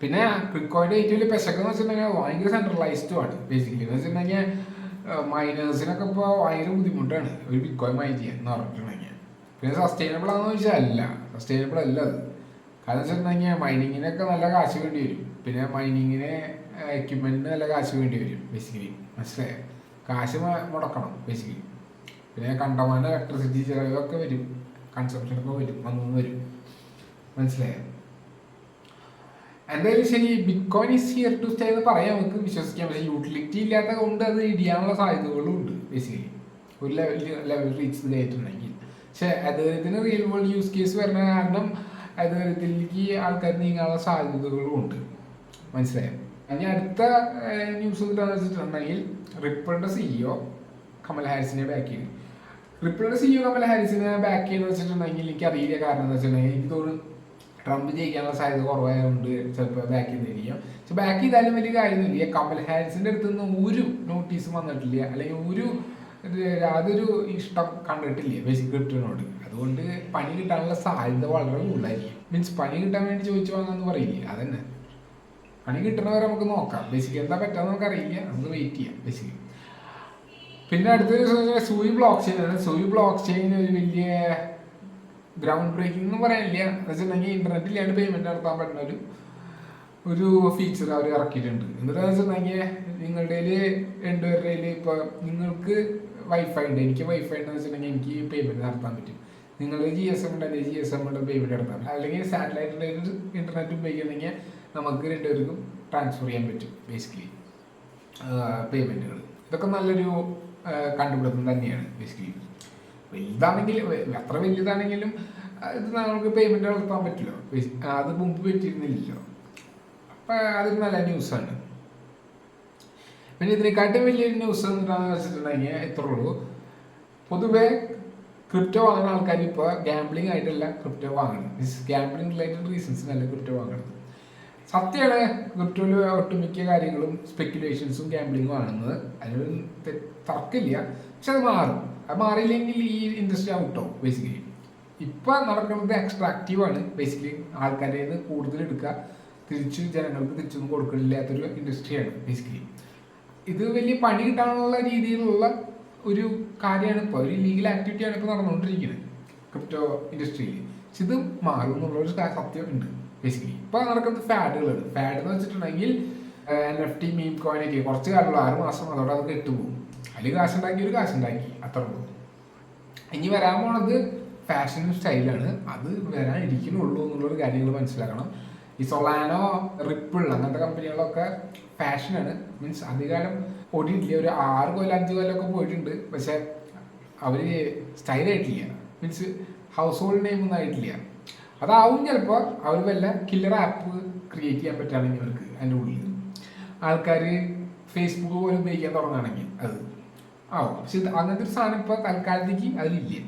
പിന്നെ ബിറ്റ്കോയിൻ്റെ ഏറ്റവും വലിയ പെശക്കെന്ന് വെച്ചിട്ടുണ്ടെങ്കിൽ ഭയങ്കര സെൻട്രലൈസ്ഡും ആണ് ബേസിക്കലി. എന്ന് വെച്ചിട്ടുണ്ടെങ്കിൽ മൈനേഴ്സിനൊക്കെ ഇപ്പോൾ ഭയങ്കര ബുദ്ധിമുട്ടാണ് ഒരു ബിറ്റ്കോയിൻ മൈൻ ചെയ്യാൻ എന്ന് പറഞ്ഞിട്ടുണ്ടെങ്കിൽ. പിന്നെ സസ്റ്റൈനബിൾ ആണെന്ന് ചോദിച്ചാൽ അല്ല, സസ്റ്റൈനബിൾ അല്ല അത്. കാരണം വെച്ചിട്ടുണ്ടെങ്കിൽ മൈനിങ്ങിനൊക്കെ നല്ല കാശ് വേണ്ടി വരും. പിന്നെ മൈനിങ്ങിന് എക്യുപ്മെൻറ്റിന് നല്ല കാശ് വേണ്ടി വരും ബേസിക്കലി. മനസ്സിലായോ? കാശ് മുടക്കണം ബേസിക്കലി. പിന്നെ കണ്ടമാനം ഇലക്ട്രിസിറ്റി ചിലവൊക്കെ വരും, കൺസംഷനൊക്കെ വരും. മനസ്സിലായോ? എന്തായാലും ശരി, bitcoin is here to stay എന്ന് പറയാൻ നമുക്ക് വിശ്വസിക്കാം. പക്ഷേ യൂട്ടിലിറ്റി ഇല്ലാത്ത കൊണ്ട് അത് ഇടിയാനുള്ള സാധ്യതകളും ഉണ്ട് ബേസിക്കലി, ഒരു ലെവൽ റീച്ച് ചെയ്തിട്ടുണ്ടെങ്കിൽ. പക്ഷെ അദ്ദേഹത്തിന് റിയൽ വേൾഡ് യൂസ് കേസ് വരുന്ന കാരണം അദ്ദേഹത്തിലേക്ക് ആൾക്കാർ നീങ്ങാനുള്ള സാധ്യതകളും ഉണ്ട്. മനസ്സിലായോ? ഇനി അടുത്ത ന്യൂസ് എന്താണെന്ന് വെച്ചിട്ടുണ്ടെങ്കിൽ റിപ്പിളിൻ്റെ CEO കമൽ ഹാരിസിനെ ബാക്ക് ചെയ്യുന്നു. റിപ്പിളിൻ്റെ CEO കമൽ ഹാരിസിനെ ബാക്ക് ചെയ്യുന്നത് വെച്ചിട്ടുണ്ടെങ്കിൽ എനിക്കറിയില്ല. കാരണം എന്താ വെച്ചിട്ടുണ്ടെങ്കിൽ എനിക്ക് തോന്നുന്നു ട്രംപ് ജയിക്കാനുള്ള സാധ്യത കുറവായതുകൊണ്ട് ചിലപ്പോൾ ബാക്ക് ചെയ്തിരിക്കാം. പക്ഷെ ബാക്ക് ചെയ്താലും വലിയ കാര്യമൊന്നുമില്ല. കമൽ ഹാരിസിൻ്റെ അടുത്ത് നിന്ന് ഒരു നോട്ടീസും വന്നിട്ടില്ല, അല്ലെങ്കിൽ യാതൊരു ഇഷ്ടം കണ്ടിട്ടില്ല ബേസിക് ക്രിപ്റ്റോനോട്. അതുകൊണ്ട് പണി കിട്ടാനുള്ള സാധ്യത വളരെ കൂടുതലായിരിക്കും. മീൻസ് പണി കിട്ടാൻ വേണ്ടി ചോദിച്ചു വാങ്ങാന്ന് പറയില്ലേ, അതന്നെ. പണി കിട്ടണവരെ നമുക്ക് നോക്കാം. ബേസിക് എന്താ പറ്റാന്ന് നമുക്കറിയില്ല, നമുക്ക് വെയിറ്റ് ചെയ്യാം ബേസിക്. പിന്നെ അടുത്തൊരു സൂയി ബ്ലോക്ക് ചെയിൻ ആണ്. സൂയി ബ്ലോക്ക് ചെയിൻ ഒരു വലിയ ഗ്രൗണ്ട് ബ്രേക്കിംഗ് എന്ന് പറയാനില്ല. എന്ന് വെച്ചിട്ടുണ്ടെങ്കിൽ ഇന്റർനെറ്റ് ഇല്ലാണ്ട് പേയ്മെന്റ് നടത്താൻ പറ്റുന്ന ഒരു ഫീച്ചർ അവർ ഇറക്കിയിട്ടുണ്ട്. എന്താണെന്ന് വെച്ചിട്ടുണ്ടെങ്കിൽ നിങ്ങളുടെ രണ്ടുപേരുടെ ഇപ്പോൾ നിങ്ങൾക്ക് വൈഫൈ ഉണ്ട്, എനിക്ക് വൈഫൈ ഉണ്ടെന്ന് വെച്ചിട്ടുണ്ടെങ്കിൽ എനിക്ക് പേയ്മെന്റ് നടത്താൻ പറ്റും. നിങ്ങളുടെ GSM ഉണ്ട്, എൻ്റെ GSM ഉണ്ട്, പേയ്മെന്റ് നടത്താൻ പറ്റും. അല്ലെങ്കിൽ സാറ്റലൈറ്റ് ഇന്റർനെറ്റ് ഉപയോഗിക്കുന്നെങ്കിൽ നമുക്ക് രണ്ടുപേർക്കും ട്രാൻസ്ഫർ ചെയ്യാൻ പറ്റും ബേസിക്കലി പേയ്മെന്റുകൾ. ഇതൊക്കെ നല്ലൊരു കണ്ടുപിടുത്തം തന്നെയാണ് ബേസിക്കലി. വലുതാണെങ്കിൽ എത്ര വലുതാണെങ്കിലും ഇത് നമുക്ക് പേയ്മെന്റ് നടത്താൻ പറ്റില്ലോ, അത് മുമ്പ് പറ്റിയിരുന്നില്ലല്ലോ. അപ്പം അതൊരു നല്ല ന്യൂസാണ്. പിന്നെ ഇതിനെക്കാട്ടും വലിയൊരു ന്യൂസ് എന്താണെന്ന് വെച്ചിട്ടുണ്ടെങ്കിൽ ഇത്രേ ഉള്ളൂ. പൊതുവെ ക്രിപ്റ്റോ വാങ്ങുന്ന ആൾക്കാർ ഇപ്പോൾ ഗാംബ്ലിംഗ് ആയിട്ടല്ല ക്രിപ്റ്റോ വാങ്ങണം. ഗാംബ്ലിംഗ് റിലേറ്റഡ് റീസൺസിനല്ല ക്രിപ്റ്റോ വാങ്ങണത്. സത്യമാണ് ക്രിപ്റ്റോയിൽ ഒട്ടുമിക്ക കാര്യങ്ങളും സ്പെക്കുലേഷൻസും ഗാംബ്ലിങ്ങും ആണെന്നത്, അതിനൊരു തർക്കമില്ല. പക്ഷെ അത് മാറും. അത് മാറിയില്ലെങ്കിൽ ഈ ഇൻഡസ്ട്രി ഔട്ടോ ബേസിക്കലി. ഇപ്പം നടക്കുന്നത് എക്സ്ട്രാക്റ്റീവാണ് ബേസിക്കലി. ആൾക്കാരുടെ നിന്ന് കൂടുതൽ എടുക്കുക, തിരിച്ച് ജനങ്ങൾക്ക് തിരിച്ചൊന്നും കൊടുക്കണില്ലാത്തൊരു ഇൻഡസ്ട്രിയാണ് ബേസിക്കലി. ഇത് വലിയ പണി കിട്ടാനുള്ള രീതിയിലുള്ള ഒരു കാര്യമാണ് ഇപ്പോൾ, ഒരു ലീഗൽ ആക്ടിവിറ്റിയാണ് ഇപ്പോൾ നടന്നുകൊണ്ടിരിക്കുന്നത് ക്രിപ്റ്റോ ഇൻഡസ്ട്രിയിൽ. പക്ഷെ ഇത് മാറും എന്നുള്ളൊരു സത്യം ഉണ്ട് ബേസിക്കലി. ഇപ്പോൾ നടക്കുന്നത് ഫാഡ് എന്ന് വെച്ചിട്ടുണ്ടെങ്കിൽ NFT മീം കോയിനൊക്കെ കുറച്ച് കാലമുള്ള 6 മാസം അതോടെ അത് കെട്ടുപോകും. അതിൽ കാശുണ്ടാക്കി അത്ര ഉള്ളൂ. ഇനി വരാൻ പോണത് ഫാഷനും സ്റ്റൈലാണ്. അത് വരാനിരിക്കുന്നുള്ളൂ എന്നുള്ളൊരു കാര്യങ്ങൾ മനസ്സിലാക്കണം. ഈ സൊളാനോ, റിപ്പിൾ അങ്ങനത്തെ കമ്പനികളൊക്കെ ഫാഷനാണ്. മീൻസ് അധികാരം ഓടിയിട്ടില്ല, ഒരു 6 കൊല്ലം 5 കൊല്ലമൊക്കെ പോയിട്ടുണ്ട്. പക്ഷെ അവർ സ്റ്റൈലായിട്ടില്ല, മീൻസ് ഹൗസ് ഹോൾഡ് നെയിം ഒന്നും ആയിട്ടില്ല. അതാവും ചിലപ്പോൾ അവർ വല്ല കില്ലർ ആപ്പ് ക്രിയേറ്റ് ചെയ്യാൻ പറ്റുകയാണെങ്കിൽ അവർക്ക് അതിൻ്റെ ഉള്ളിൽ ആൾക്കാർ ഫേസ്ബുക്ക് പോലും ഉപയോഗിക്കാൻ തുടങ്ങുകയാണെങ്കിൽ അത് ആവും. പക്ഷെ അങ്ങനത്തെ ഒരു സാധനം ഇപ്പോൾ തൽക്കാലത്തേക്ക് അതിലില്ല.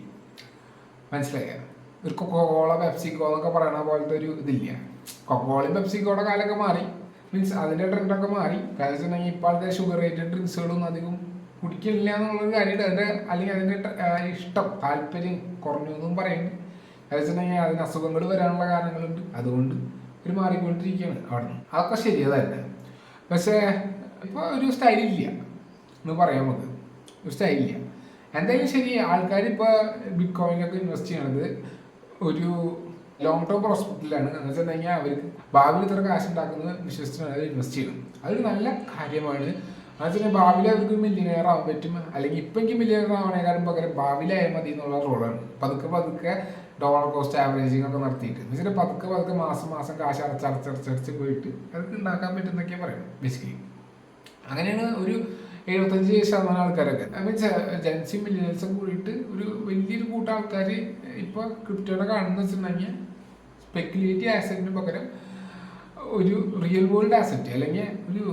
മനസ്സിലായ ഒരു കൊക്കോകോള, പെപ്സിക്കോ എന്നൊക്കെ പറയണ പോലത്തെ ഒരു ഇതില്ല. കൊക്കോളയും പെപ്സിക്കോയുടെ കാലമൊക്കെ മാറി, മീൻസ് അതിൻ്റെ ട്രെൻഡൊക്കെ മാറി. കാരണം വെച്ചിട്ടുണ്ടെങ്കിൽ ഇപ്പോൾ ആൾക്കാർ ഷുഗർ റേറ്റഡ് ഡ്രിങ്ക്സുകളൊന്നും അധികം കുടിക്കില്ല എന്നുള്ളൊരു കാര്യമായിട്ട് അതിൻ്റെ അല്ലെങ്കിൽ അതിൻ്റെ ഇഷ്ടം താല്പര്യം കുറഞ്ഞു എന്നും പറയുന്നുണ്ട്. കാരണം വെച്ചിട്ടുണ്ടെങ്കിൽ അതിന് അസുഖങ്ങൾ വരാനുള്ള കാരണങ്ങളുണ്ട്. അതുകൊണ്ട് ഒരു മാറിക്കൊണ്ടിരിക്കുകയാണ് അവിടെ നിന്ന്. അതൊക്കെ ശരിയത് തന്നെ. പക്ഷേ ഇപ്പോൾ ഒരു സ്റ്റൈലില്ല എന്ന് പറയാൻ നമുക്ക്, ഒരു സ്റ്റൈലില്ല. എന്തായാലും ശരി, ആൾക്കാർ ഇപ്പോൾ ബിറ്റ് കോയിനൊക്കെ ഇൻവെസ്റ്റ് ചെയ്യണത് ഒരു ലോങ് ടേം പ്രോസ്പെക്റ്റിലാണ്. എന്ന് വെച്ചിട്ടുണ്ടെങ്കിൽ അവർക്ക് ഭാവിയിൽ ഇത്ര കാശ് ഉണ്ടാക്കുന്നത് വിശ്വസിച്ചാണ് അവർ ഇൻവെസ്റ്റ് ചെയ്യണം. അതൊരു നല്ല കാര്യമാണ്. എന്ന് വെച്ചാൽ ഭാവിയിൽ അവർക്ക് മില്യനെയർ ആവാൻ പറ്റും. അല്ലെങ്കിൽ ഇപ്പം എനിക്ക് മില്യനെയർ ആവണേക്കാളും പകരം ഭാവിയിലായാൽ മതി എന്നുള്ള റോളാണ്. പതുക്കെ ഡോളർ കോസ്റ്റ് ആവറേജിങ് ഒക്കെ നടത്തിയിട്ട് എന്ന് വെച്ചാൽ പതുക്കെ മാസം കാശ് അടച്ചടച്ച് പോയിട്ട് അവർക്ക് ഉണ്ടാക്കാൻ പറ്റുന്നൊക്കെയാണ് പറയുന്നത് ബേസിക്കലി. അങ്ങനെയാണ് ഒരു 75% ആൾക്കാരൊക്കെ, മീൻസ് ജെൻസി മില്ലിയൻസും കൂടിയിട്ട് ഒരു വലിയൊരു കൂട്ടം ആൾക്കാർ ഇപ്പോൾ ക്രിപ്റ്റോനെ കാണുന്ന വെച്ചിട്ടുണ്ടെങ്കിൽ സ്പെക്കുലേറ്റീവ് ആസറ്റിന് പകരം ഒരു റിയൽ വേൾഡ് ആസറ്റ് അല്ലെങ്കിൽ ഒരു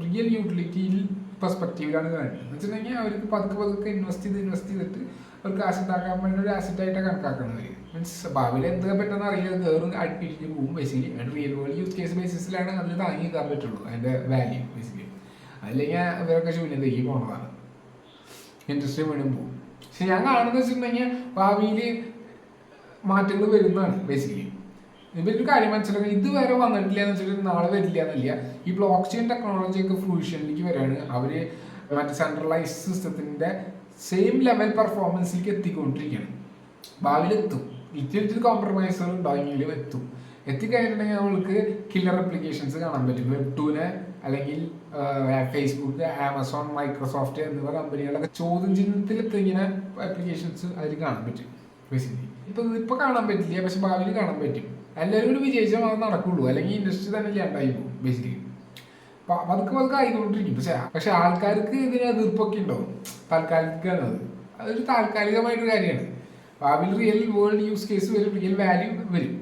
റിയൽ യൂട്ടിലിറ്റിയിൽ പെർസ്പെക്റ്റീവിലാണ് കാണുന്നത്. എന്ന് വെച്ചിട്ടുണ്ടെങ്കിൽ അവർക്ക് പതുക്കെ ഇൻവെസ്റ്റ് ചെയ്തിട്ട് അവർക്ക് കാശ് ഉണ്ടാക്കാൻ വേണ്ടി ഒരു ആസറ്റായിട്ടാണ് കണക്കാക്കുന്നത്. മീൻസ് ഭാവിയിൽ എന്തൊക്കെ പറ്റുമെന്ന് അറിയില്ല, കയറും അടിപ്പിരിച്ച് പോകും ബേസിക്കലി. അതിൻ്റെ റിയൽ വേൾഡ് യൂസ് കേസ് ബേസിസിലാണ് അതിൽ താങ്ങി നിൽക്കാൻ പറ്റുള്ളൂ അതിൻ്റെ വാല്യൂ ബേസിക്കലി. അല്ലെങ്കിൽ ഇവരൊക്കെ ശൂന്യതയ്ക്ക് പോണതാണ്, ഇൻഡസ്ട്രി മുഴുവൻ പോകും. പക്ഷെ ഞാൻ കാണുന്നത് വെച്ചിട്ടുണ്ടെങ്കിൽ ഭാവിയിൽ മാറ്റങ്ങൾ വരുന്നതാണ് ബേസിക്കലി. ഇവരൊരു കാര്യം മനസ്സിലാക്കുക, ഇതുവരെ വന്നിട്ടില്ല എന്ന് വെച്ചിട്ട് നാളെ വരില്ല എന്നില്ല. ഈ ബ്ലോക്ക് ചെയിൻ ടെക്നോളജിയൊക്കെ ഫ്രൂഷ്യനിലേക്ക് വരികയാണ്. അവർ മറ്റേ സെൻട്രലൈസ് സിസ്റ്റത്തിൻ്റെ സെയിം ലെവൽ പെർഫോമൻസിലേക്ക് എത്തിക്കൊണ്ടിരിക്കുകയാണ്. ഭാവിയിൽ എത്തും. ഇത്തിരി കോംപ്രമൈസുകൾ ഉണ്ടായെങ്കിലും എത്തിക്കഴിഞ്ഞിട്ടുണ്ടെങ്കിൽ നമ്മൾക്ക് കില്ലർ അപ്ലിക്കേഷൻസ് കാണാൻ പറ്റും. വെബ്2നെ അല്ലെങ്കിൽ ഫേസ്ബുക്ക്, ആമസോൺ, മൈക്രോസോഫ്റ്റ് എന്നിവ കമ്പനികളൊക്കെ ചോദ്യം ചിഹ്നത്തിൽ ഇങ്ങനെ ആപ്ലിക്കേഷൻസ് അതിൽ കാണാൻ പറ്റും ബേസിക്കലി. ഇപ്പൊ കാണാൻ പറ്റില്ല, പക്ഷെ ഭാവിയിൽ കാണാൻ പറ്റും. എല്ലാവരും കൂടി വിജയിച്ചാൽ അത് നടക്കുള്ളൂ, അല്ലെങ്കിൽ ഇൻഡസ്ട്രി തന്നെ ഇല്ലാണ്ടായി പോകും ബേസിക്കലി. പതുക്കെ ആയിക്കൊണ്ടിരിക്കും. പക്ഷെ ആൾക്കാർക്ക് ഇതിന് എതിർപ്പൊക്കെ ഉണ്ടാവും. താൽക്കാലികമാണ് അതൊരു താൽക്കാലികമായിട്ടൊരു കാര്യമാണ്. ഭാവിയിൽ റിയൽ വേൾഡ് യൂസ് കേസ് വരും, റിയൽ വാല്യൂ വരും,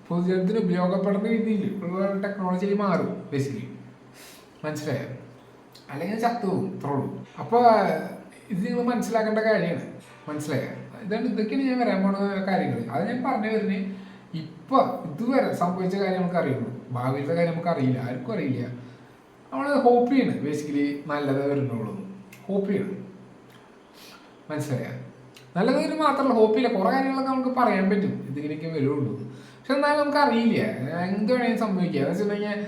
പൊതുജനത്തിന് ഉപയോഗപ്പെടുന്ന രീതിയിൽ ഉള്ള ടെക്നോളജി മാറും ബേസിക്കലി. മനസ്സിലായോ? അല്ലെങ്കിൽ ചത്തുപോകും, ഇത്രയുള്ളൂ. അപ്പോൾ ഇത് നിങ്ങൾ മനസ്സിലാക്കേണ്ട കാര്യമാണ്. മനസ്സിലായോ? ഇതൊക്കെയാണ് ഞാൻ വരാൻ പോണ കാര്യങ്ങൾ. അത് ഞാൻ പറഞ്ഞു വരുന്നത് ഇപ്പം ഇതുവരെ സംഭവിച്ച കാര്യം നമുക്ക് അറിയുള്ളൂ. ഭാവിയിലത്തെ കാര്യം നമുക്ക് അറിയില്ല, ആർക്കും അറിയില്ല. നമ്മൾ ഹോപ്പ് ചെയ്യണം ബേസിക്കലി, നല്ലത് വരുന്നുള്ളൂ ഹോപ്പ് ചെയ്യണം. മനസ്സിലായോ? നല്ലത് വരും മാത്രമല്ല, ഹോപ്പില്ല. കുറേ കാര്യങ്ങളൊക്കെ നമുക്ക് പറയാൻ പറ്റും ഇതിങ്ങനെയൊക്കെ വരുള്ളൂ. പക്ഷെ എന്നാലും നമുക്ക് അറിയില്ല എന്ത് വേണമെങ്കിലും സംഭവിക്കുക. എന്ന് വെച്ചിട്ടുണ്ടെങ്കിൽ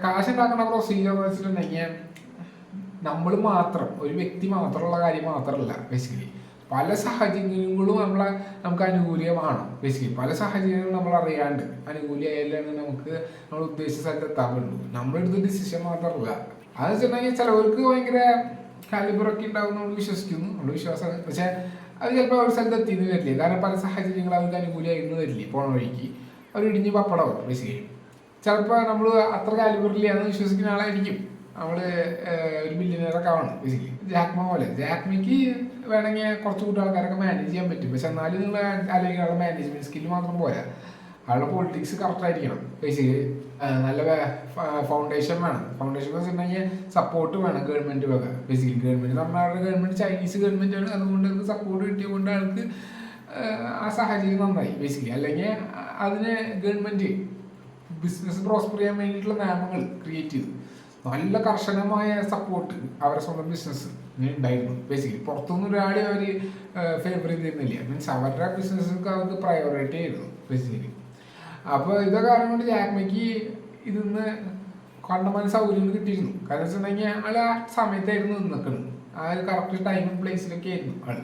കാശുണ്ടാക്കുന്ന പ്രൊസീജിയർ എന്ന് വെച്ചിട്ടുണ്ടെങ്കിൽ നമ്മൾ മാത്രം, ഒരു വ്യക്തി മാത്രമുള്ള കാര്യം മാത്രമല്ല ബേസിക്കലി. പല സാഹചര്യങ്ങളും നമുക്ക് അനുകൂലമാണ് ബേസിക്കലി. പല സാഹചര്യങ്ങളും നമ്മൾ അറിയാണ്ട് അനുകൂലമായാലാണ് നമുക്ക് നമ്മൾ ഉദ്ദേശിച്ച സ്ഥലത്ത് എത്താൻ പറ്റുള്ളൂ. നമ്മളെടുത്ത ഡിസിഷൻ മാത്രമല്ല. അത് വെച്ചിട്ടുണ്ടെങ്കിൽ ചിലവർക്ക് ഭയങ്കര കാലിബറൊക്കെ ഉണ്ടാവും നമ്മൾ വിശ്വസിക്കുന്നു, നമ്മുടെ വിശ്വാസമാണ്. പക്ഷെ അത് ചിലപ്പോൾ ഒരു സ്ഥലത്ത് എത്തിയെന്ന് വരില്ല. കാരണം പല സാഹചര്യങ്ങൾ അവർക്ക് അനുകൂലമായിരുന്നു വരില്ലേ പോണ വഴിക്ക്. അവർ ഇടിഞ്ഞ് പപ്പടമാവും ബേസിക്കലി. ചിലപ്പോൾ നമ്മൾ അത്ര കാലിബറില്ലാന്ന് വിശ്വസിക്കുന്ന ആളായിരിക്കും നമ്മൾ ഒരു ബില്യനെയറൊക്കെ ആവണം ബേസിക്കലി. ജാക്മ പോലെ ജാക്മയ്ക്ക് വേണമെങ്കിൽ കുറച്ച് കൂട്ടം ആൾക്കാരൊക്കെ മാനേജ് ചെയ്യാൻ പറ്റും. പക്ഷെ എന്നാലും നിങ്ങൾ അല്ലെങ്കിൽ ആളുടെ മാനേജ്മെന്റ് സ്കില്ല് മാത്രം പോരാ, ആളുടെ പൊളിറ്റിക്സ് കറക്റ്റ് ആയിരിക്കണം ബേസിക്കലി. നല്ല ഫൗണ്ടേഷൻ വേണം. ഫൗണ്ടേഷൻ വെച്ചിട്ടുണ്ടെങ്കിൽ സപ്പോർട്ട് വേണം ഗവൺമെന്റ് വക ബേസിക്കലി. ഗവൺമെന്റ് നമ്മുടെ ഗവൺമെന്റ് ചൈനീസ് ഗവൺമെന്റ് ആണ്, അതുകൊണ്ട് അവർക്ക് സപ്പോർട്ട് കിട്ടിയതുകൊണ്ട് ആൾക്ക് ആ സാഹചര്യം നന്നായി ബേസിക്കലി. അല്ലെങ്കിൽ അതിന് ഗവൺമെന്റ് ബിസിനസ് പ്രോസ്പർ ചെയ്യാൻ വേണ്ടിയിട്ടുള്ള നിയമങ്ങൾ ക്രിയേറ്റ് ചെയ്തു. നല്ല കർശനമായ സപ്പോർട്ട് അവരെ സ്വന്തം ബിസിനസ് ഉണ്ടായിരുന്നു. ബേസിക്കലി പുറത്തുനിന്ന് ഒരാളെ അവർ ഫേവർ ചെയ്തിരുന്നില്ല. മീൻസ് അവരുടെ ബിസിനസ്സൊക്കെ അവർക്ക് പ്രയോറിറ്റി ആയിരുന്നു ബേസിക്കലി. അപ്പോൾ ഇതൊക്കെ കാരണം കൊണ്ട് ജാക്മയ്ക്ക് ഇതിന്ന് കണ്ടമാനം സൗകര്യങ്ങൾ കിട്ടിയിരുന്നു. കാരണം വെച്ചിട്ടുണ്ടെങ്കിൽ ആൾ ആ സമയത്തായിരുന്നു നിൽക്കുന്നത്, ആ ഒരു കറക്റ്റ് ടൈമും പ്ലേസിലൊക്കെ ആയിരുന്നു ആൾ.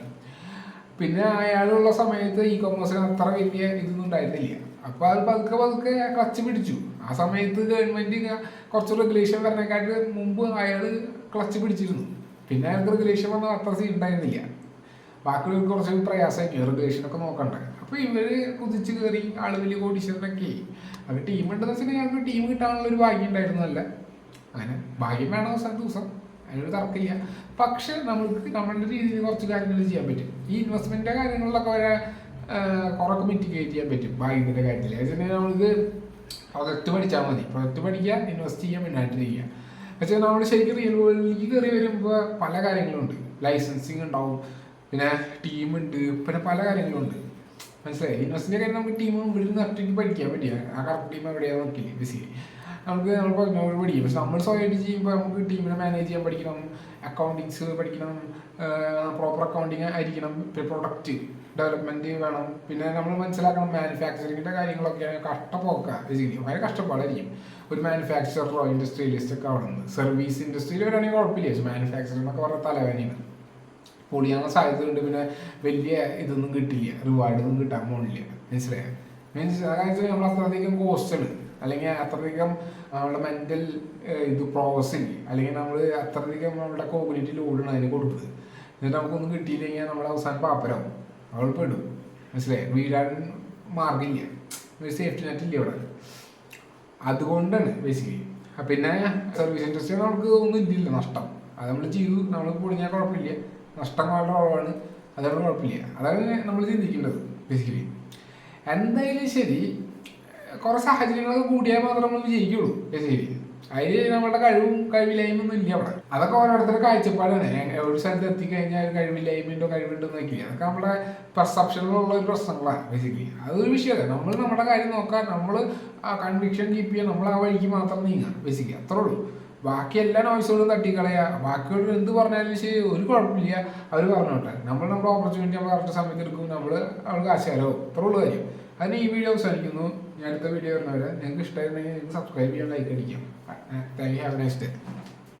പിന്നെ അയാളുള്ള സമയത്ത് ഇ കൊമേഴ്സിന് അത്ര വലിയ ഇതൊന്നും ഉണ്ടായിരുന്നില്ല. അപ്പോൾ അത് പതുക്കെ പതുക്കെ ക്ലച്ച് പിടിച്ചു. ആ സമയത്ത് ഗവൺമെൻറ് കുറച്ച് റെഗുലേഷൻ വരണേക്കാട്ട് മുമ്പ് അയാൾ ക്ലച്ച് പിടിച്ചിരുന്നു. പിന്നെ അയാൾക്ക് റെഗുലേഷൻ വന്നാൽ അത്ര സീൻ ഉണ്ടായിരുന്നില്ല. ബാക്കിയുള്ളവർക്ക് കുറച്ച് പ്രയാസമായിരിക്കും റെഗുലേഷനൊക്കെ നോക്കണ്ടേ. അപ്പോൾ ഇവർ കുതിച്ച് കയറി ആൾ വലിയ കോടീശ്വരനൊക്കെ ആയി. അത് ടീം ഉണ്ടെന്ന് വെച്ചിട്ടുണ്ടെങ്കിൽ ഞങ്ങൾക്ക് ടീം കിട്ടാനുള്ള ഒരു ഭാഗ്യം ഉണ്ടായിരുന്നല്ല. അങ്ങനെ ഭാഗ്യം വേണം അവസാന ദിവസം, അതിനൊരു തർക്കമില്ല. പക്ഷെ നമ്മൾക്ക് നമ്മളുടെ രീതിയിൽ കുറച്ച് കാര്യങ്ങൾ ചെയ്യാൻ പറ്റും. ഈ ഇൻവെസ്റ്റ്മെൻറ്റിൻ്റെ കാര്യങ്ങളിലൊക്കെ കുറേയൊക്കെ മിറ്റിഗേറ്റ് ചെയ്യാൻ പറ്റും ഭാഗ്യത്തിൻ്റെ കാര്യത്തിൽ. വെച്ചിട്ടുണ്ടെങ്കിൽ നമ്മൾക്ക് പ്രൊജക്റ്റ് പഠിച്ചാൽ മതി. പ്രൊജക്റ്റ് പഠിക്കുക, ഇൻവെസ്റ്റ് ചെയ്യാൻ മുന്നായിട്ട് ചെയ്യുക. പക്ഷേ നമ്മൾ ശരിക്കും റിയൽ വേൾഡിലേക്ക് കയറി വരുമ്പോൾ പല കാര്യങ്ങളുണ്ട്. ലൈസൻസിങ് ഉണ്ടാവും, പിന്നെ ടീമുണ്ട്, പിന്നെ പല കാര്യങ്ങളുണ്ട്. മനസ്സിലായി? ഇൻവെസ്റ്റിൻ്റെ കാര്യം നമുക്ക് ടീം ഇവിടെ നിന്ന് ഒറ്റയ്ക്ക് പഠിക്കാൻ പറ്റിയ ആ കറക്റ്റ് ടീം എവിടെയാണ് നോക്കില്ല. ബേസിക്കലി നമുക്ക് നമ്മൾ പഠിക്കും. പക്ഷെ നമ്മൾ സ്വയമായിട്ട് ചെയ്യുമ്പോൾ നമുക്ക് ടീമിനെ മാനേജ് ചെയ്യാൻ പഠിക്കണം, അക്കൗണ്ടിങ്സ് പഠിക്കണം, പ്രോപ്പർ അക്കൗണ്ടിങ് ആയിരിക്കണം, പിന്നെ പ്രൊഡക്റ്റ് ഡെവലപ്മെൻറ്റ് വേണം. പിന്നെ നമ്മൾ മനസ്സിലാക്കണം മാനുഫാക്ചറിങ്ങിൻ്റെ കാര്യങ്ങളൊക്കെയാണ് കഷ്ടപ്പോക്കുക. ബേസിക്കലി ഭയങ്കര കഷ്ടപ്പാടായിരിക്കും ഒരു മാനുഫാക്ചറോ ഇൻഡസ്ട്രിയലിസ്റ്റൊക്കെ അവിടെ നിന്ന്. സർവീസ് ഇൻഡസ്ട്രിയിൽ വരാണെങ്കിൽ കുഴപ്പമില്ല, പക്ഷേ മാനുഫാക്ചറിംഗ് എന്നൊക്കെ പറഞ്ഞ തലവേദനയാണ്, പൊളിയാനുള്ള സാധ്യതയുണ്ട്. പിന്നെ വലിയ ഇതൊന്നും കിട്ടില്ല, റിവാർഡൊന്നും കിട്ടാൻ പോണില്ല. മനസ്സിലായോ? മീൻസ് അതായത് നമ്മൾ അത്രയധികം കോസ്റ്റാണ്, അല്ലെങ്കിൽ അത്രയധികം നമ്മുടെ മെൻ്റൽ ഇത് പ്രോസസ്സിങ്, അല്ലെങ്കിൽ നമ്മൾ അത്രയധികം നമ്മുടെ കോഗ്നിറ്റി ലോഡാണ് അതിന് കൊടുത്തത്. എന്നിട്ട് നമുക്കൊന്നും കിട്ടിയില്ലെങ്കിൽ നമ്മുടെ അവസാനം പാപ്പരാവും, അവൾ പെടും. മനസ്സിലായി? വീഴാൻ മാർഗമില്ല, ഒരു സേഫ്റ്റി നെറ്റ് ഇല്ല ഇവിടെ. അതുകൊണ്ടാണ് ബേസിക്കലി. പിന്നെ സർവീസ് ഇൻഡസ്ട്രി നമുക്ക് ഒന്നും ഇല്ല നഷ്ടം. അത് നമ്മൾ ചെയ്തു, നമ്മൾ പൊളിഞ്ഞാൽ കുഴപ്പമില്ല, നഷ്ടം വളരെ കുറവാണ്, അതുകൊണ്ട് കുഴപ്പമില്ല. അതാണ് നമ്മൾ ചിന്തിക്കേണ്ടത് ബേസിക്കലി. എന്തായാലും ശരി, കുറേ സാഹചര്യങ്ങളൊക്കെ കൂടിയാൽ മാത്രമേ നമ്മൾ വിജയിക്കുള്ളൂ ബേസിക്കലി. അതിൽ നമ്മളുടെ കഴിവില്ലായ്മയൊന്നും ഇല്ല അവിടെ. അതൊക്കെ ഓരോരുത്തരുടെ കാഴ്ചപ്പാടാണ്. ഒരു സ്ഥലത്ത് എത്തിക്കഴിഞ്ഞാൽ കഴിവില്ലായ്മയുണ്ടോ കഴിവുണ്ടോ നോക്കില്ല, അതൊക്കെ നമ്മുടെ പെർസെപ്ഷനിലുള്ള ഒരു പ്രശ്നങ്ങളാണ് ബേസിക്കലി. അതൊരു വിഷയമല്ല. നമ്മൾ നമ്മുടെ കാര്യം നോക്കാൻ, നമ്മൾ ആ കൺവിക്ഷൻ കീപ്പ് ചെയ്യാൻ, നമ്മൾ ആ വഴിക്ക് മാത്രം നീങ്ങാം ബേസിക്കലി, അത്രേ ഉള്ളൂ. ബാക്കി എല്ലാ നോയ്സുകളും തട്ടിക്കളയുക. ബാക്കിയുള്ള എന്ത് പറഞ്ഞാലും ശരി, ഒരു കുഴപ്പമില്ല, അവർ പറഞ്ഞോട്ടെ. നമ്മൾ നമ്മുടെ ഓപ്പർച്യൂണിറ്റി നമ്മൾ കറക്റ്റ് സമയത്ത് എടുക്കും, അവൾക്ക് ആശാലാവും, അത്രേ ഉള്ളൂ കാര്യം. അതിന് ഈ വീഡിയോ അവസാനിക്കുന്നു. ഞാൻ അടുത്ത വീഡിയോ വരുന്നവരെ നിങ്ങൾക്ക് ഇഷ്ടമായിരുന്നെങ്കിൽ നിങ്ങൾക്ക് സബ്സ്ക്രൈബ് ചെയ്യാൻ, ലൈക്ക് അടിക്കാം. Thank you. Have A nice day.